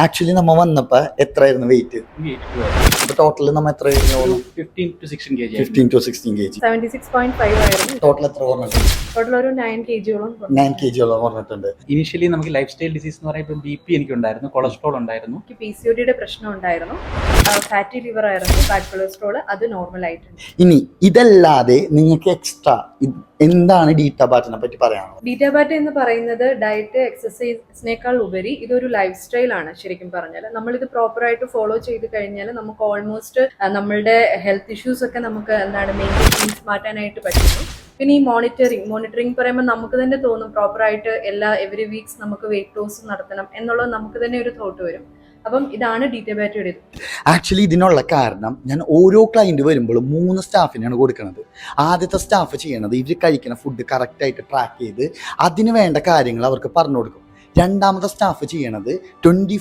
Actually നമ്മ വന്നപ്പോ എത്രയായിരുന്നു വെയിറ്റ്? അപ്പൊ ടോട്ടൽ നമ്മ എത്ര 15 to 16 kg. 15 to 16 kg. 76.5 ആയിരുന്നു. ടോട്ടൽ എത്ര കുറഞ്ഞിട്ടുണ്ട്? ടോട്ടൽ ഒരു 9 kg-യോളം 9 kg കുറഞ്ഞിട്ടുണ്ട്. ഇനിഷ്യലി നമുക്ക് ലൈഫ് സ്റ്റൈൽ ഡിസീസ് എന്ന് പറയുമ്പോൾ BP എനിക്കുണ്ടായിരുന്നു, കൊളസ്ട്രോൾ ഉണ്ടായിരുന്നു, എനിക്ക് PCOD-യുടെ പ്രശ്നം ഉണ്ടായിരുന്നു, ഫാറ്റി ലിവർ ആയിരുന്നു, ബാഡ് കൊളസ്ട്രോൾ, അത് നോർമൽ ആയിട്ടുണ്ട്. ഇനി ഇതല്ലാതെ നിങ്ങൾക്ക് എക്സ്ട്രാ എന്താണ് ഡീറ്റാബാറ്റിനെ പറ്റി പറയാനുള്ളത്? ഡീറ്റാബാറ്റ എന്ന് പറയുന്നത് ഡയറ്റ് എക്സസൈസിനേക്കാൾ ഉപരി ഇതൊരു ലൈഫ് സ്റ്റൈൽ ആണ്. ശരിക്കും പറഞ്ഞാൽ നമ്മളിത് പ്രോപ്പറായിട്ട് ഫോളോ ചെയ്ത് കഴിഞ്ഞാൽ നമുക്ക് ഓൾമോസ്റ്റ് നമ്മളുടെ ഹെൽത്ത് ഇഷ്യൂസ് ഒക്കെ നമുക്ക് മെയിൻറ്റെയിൻ മാറ്റാനായിട്ട് പറ്റുന്നു. പിന്നെ ഈ മോണിറ്ററിങ് പറയുമ്പോൾ നമുക്ക് തന്നെ തോന്നും പ്രോപ്പറായിട്ട് എവറി വീക്സ് നമുക്ക് വെയിറ്റ് ലോസ് നടത്തണം എന്നുള്ളത് നമുക്ക് തന്നെ ഒരു തോട്ട് വരും. അപ്പം ഇതാണ് ഡീറ്റാബാറ്റയുടെ ഇത്. ആക്ച്വലി ഇതിനുള്ള കാരണം ഞാൻ ഓരോ ക്ലയൻറ്റ് വരുമ്പോഴും 3 സ്റ്റാഫിനാണ് കൊടുക്കുന്നത്. ആദ്യത്തെ സ്റ്റാഫ് ചെയ്യണത് ഇവർ കഴിക്കുന്ന ഫുഡ് കറക്റ്റായിട്ട് ട്രാക്ക് ചെയ്ത് അതിന് വേണ്ട കാര്യങ്ങൾ അവർക്ക് പറഞ്ഞു കൊടുക്കും. രണ്ടാമത്തെ സ്റ്റാഫ് ചെയ്യണത് 24